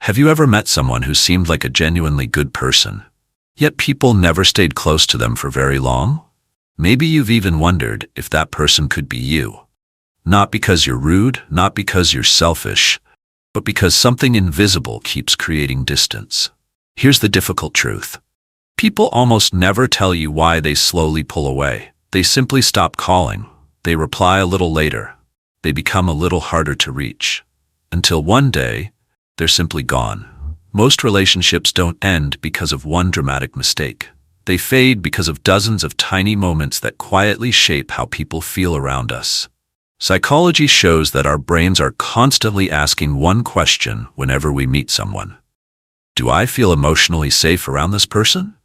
Have you ever met someone who seemed like a genuinely good person, yet people never stayed close to them for very long? Maybe you've even wondered if that person could be you. Not because you're rude, not because you're selfish, but because something invisible keeps creating distance. Here's the difficult truth. People almost never tell you why they slowly pull away. They simply stop calling. They reply a little later. They become a little harder to reach. Until one day, they're simply gone. Most relationships don't end because of one dramatic mistake. They fade because of dozens of tiny moments that quietly shape how people feel around us. Psychology shows that our brains are constantly asking one question whenever we meet someone. Do I feel emotionally safe around this person?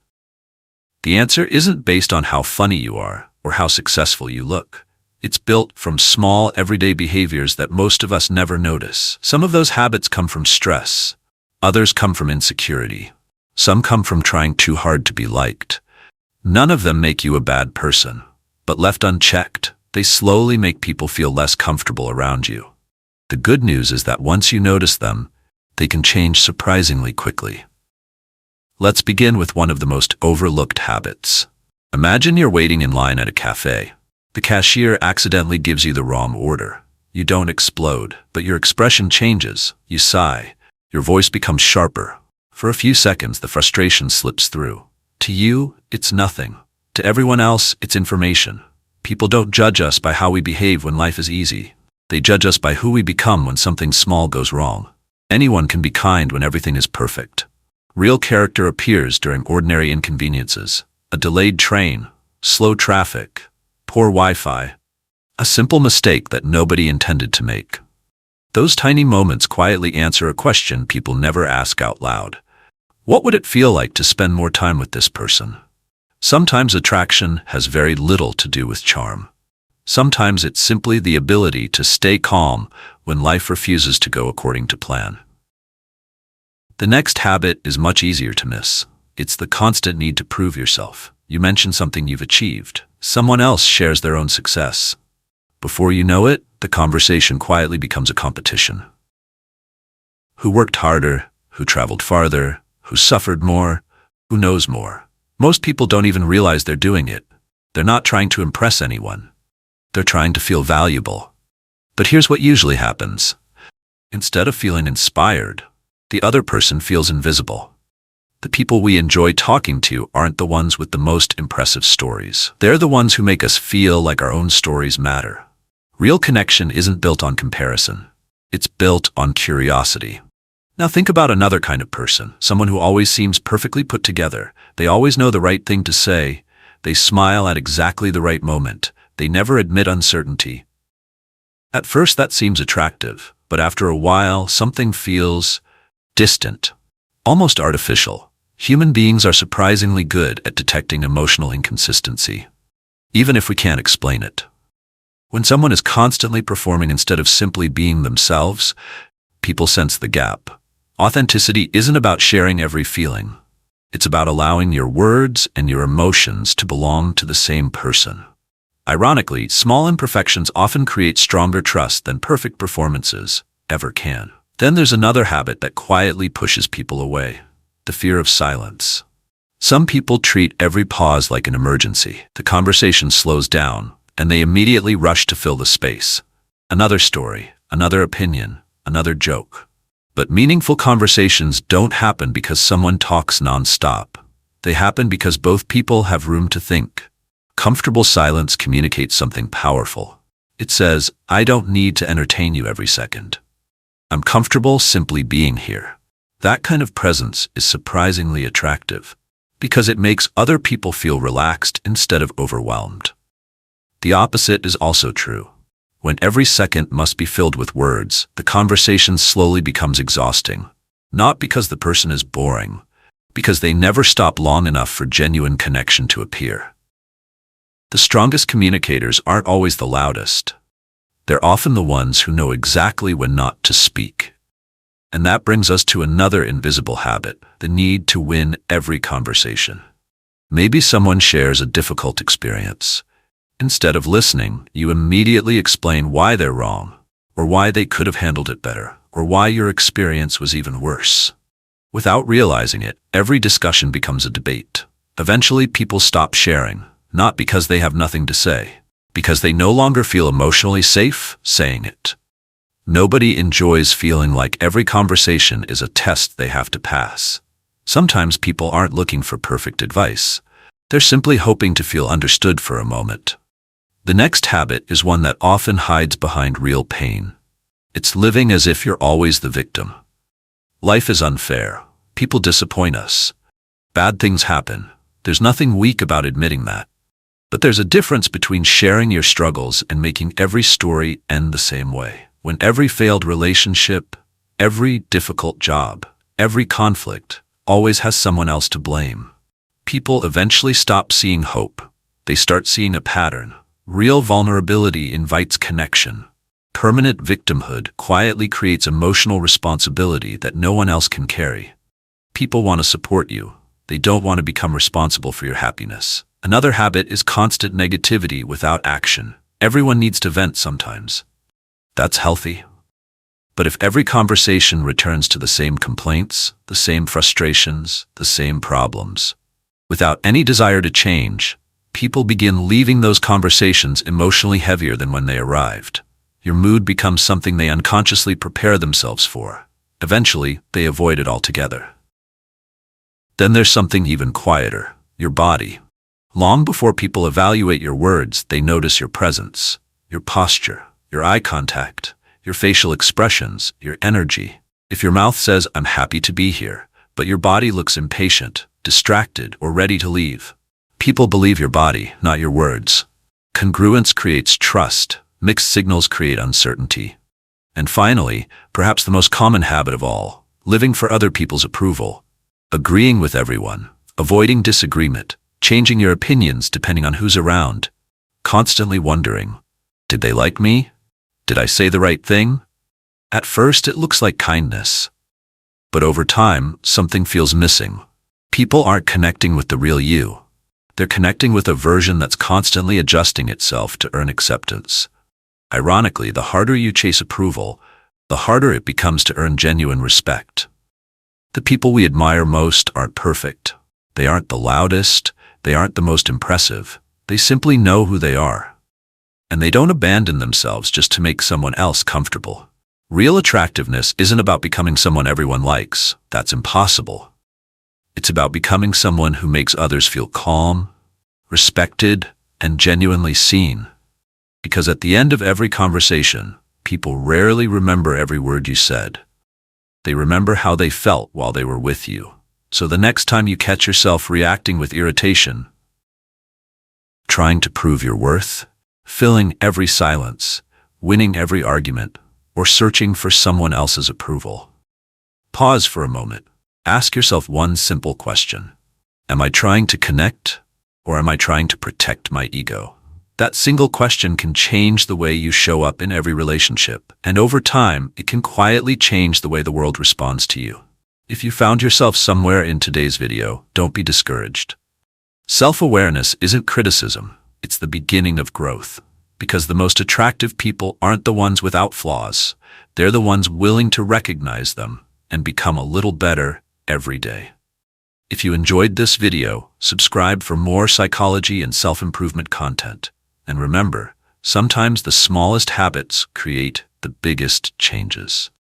The answer isn't based on how funny you are or how successful you look. It's built from small, everyday behaviors that most of us never notice. Some of those habits come from stress. Others come from insecurity. Some come from trying too hard to be liked. None of them make you a bad person, but left unchecked, they slowly make people feel less comfortable around you. The good news is that once you notice them, they can change surprisingly quickly. Let's begin with one of the most overlooked habits. Imagine you're waiting in line at a cafe. The cashier accidentally gives you the wrong order. You don't explode, but your expression changes. You sigh. Your voice becomes sharper. For a few seconds, the frustration slips through. To you, it's nothing. To everyone else, it's information. People don't judge us by how we behave when life is easy. They judge us by who we become when something small goes wrong. Anyone can be kind when everything is perfect. Real character appears during ordinary inconveniences. A delayed train, slow traffic, poor Wi-Fi. A simple mistake that nobody intended to make. Those tiny moments quietly answer a question people never ask out loud. What would it feel like to spend more time with this person? Sometimes attraction has very little to do with charm. Sometimes it's simply the ability to stay calm when life refuses to go according to plan. The next habit is much easier to miss. It's the constant need to prove yourself. You mention something you've achieved. Someone else shares their own success. Before you know it, the conversation quietly becomes a competition. Who worked harder? Who traveled farther? Who suffered more? Who knows more? Most people don't even realize they're doing it. They're not trying to impress anyone. They're trying to feel valuable. But here's what usually happens. Instead of feeling inspired, the other person feels invisible. The people we enjoy talking to aren't the ones with the most impressive stories. They're the ones who make us feel like our own stories matter. Real connection isn't built on comparison. It's built on curiosity. Now think about another kind of person, someone who always seems perfectly put together. They always know the right thing to say. They smile at exactly the right moment. They never admit uncertainty. At first that seems attractive, but after a while something feels distant, almost artificial. Human beings are surprisingly good at detecting emotional inconsistency, even if we can't explain it. When someone is constantly performing instead of simply being themselves, people sense the gap. Authenticity isn't about sharing every feeling. It's about allowing your words and your emotions to belong to the same person. Ironically, small imperfections often create stronger trust than perfect performances ever can. Then there's another habit that quietly pushes people away. The fear of silence. Some people treat every pause like an emergency. The conversation slows down, and they immediately rush to fill the space. Another story, another opinion, another joke. But meaningful conversations don't happen because someone talks nonstop. They happen because both people have room to think. Comfortable silence communicates something powerful. It says, I don't need to entertain you every second. I'm comfortable simply being here. That kind of presence is surprisingly attractive because it makes other people feel relaxed instead of overwhelmed. The opposite is also true. When every second must be filled with words, the conversation slowly becomes exhausting. Not because the person is boring, because they never stop long enough for genuine connection to appear. The strongest communicators aren't always the loudest. They're often the ones who know exactly when not to speak. And that brings us to another invisible habit, the need to win every conversation. Maybe someone shares a difficult experience. Instead of listening, you immediately explain why they're wrong, or why they could have handled it better. or why your experience was even worse. Without realizing it, every discussion becomes a debate. Eventually, people stop sharing, not because they have nothing to say, because they no longer feel emotionally safe saying it. Nobody enjoys feeling like every conversation is a test they have to pass. Sometimes people aren't looking for perfect advice. They're simply hoping to feel understood for a moment. The next habit is one that often hides behind real pain. It's living as if you're always the victim. Life is unfair. People disappoint us. Bad things happen. There's nothing weak about admitting that. But there's a difference between sharing your struggles and making every story end the same way. When every failed relationship, every difficult job, every conflict always has someone else to blame, people eventually stop seeing hope. They start seeing a pattern. Real vulnerability invites connection. Permanent victimhood quietly creates emotional responsibility that no one else can carry. People want to support you. They don't want to become responsible for your happiness. Another habit is constant negativity without action. Everyone needs to vent sometimes. That's healthy. But if every conversation returns to the same complaints, the same frustrations, the same problems, without any desire to change, people begin leaving those conversations emotionally heavier than when they arrived. Your mood becomes something they unconsciously prepare themselves for. Eventually, they avoid it altogether. Then there's something even quieter, your body. Long before people evaluate your words, they notice your presence, your posture, your eye contact, your facial expressions, your energy. If your mouth says, "I'm happy to be here," but your body looks impatient, distracted, or ready to leave, people believe your body, not your words. Congruence creates trust. Mixed signals create uncertainty. And finally, perhaps the most common habit of all, living for other people's approval. Agreeing with everyone, avoiding disagreement, changing your opinions depending on who's around, constantly wondering, did they like me? Did I say the right thing? At first, it looks like kindness. But over time, something feels missing. People aren't connecting with the real you. They're connecting with a version that's constantly adjusting itself to earn acceptance. Ironically, the harder you chase approval, the harder it becomes to earn genuine respect. The people we admire most aren't perfect. They aren't the loudest. They aren't the most impressive. They simply know who they are. And they don't abandon themselves just to make someone else comfortable. Real attractiveness isn't about becoming someone everyone likes. That's impossible. It's about becoming someone who makes others feel calm, respected, and genuinely seen. Because at the end of every conversation, people rarely remember every word you said. They remember how they felt while they were with you. So the next time you catch yourself reacting with irritation, trying to prove your worth, filling every silence, winning every argument, or searching for someone else's approval, pause for a moment. Ask yourself one simple question. Am I trying to connect, or am I trying to protect my ego? That single question can change the way you show up in every relationship, and over time, it can quietly change the way the world responds to you. If you found yourself somewhere in today's video, don't be discouraged. Self-awareness isn't criticism, it's the beginning of growth. Because the most attractive people aren't the ones without flaws, they're the ones willing to recognize them and become a little better every day. If you enjoyed this video, subscribe for more psychology and self-improvement content. And remember, sometimes the smallest habits create the biggest changes.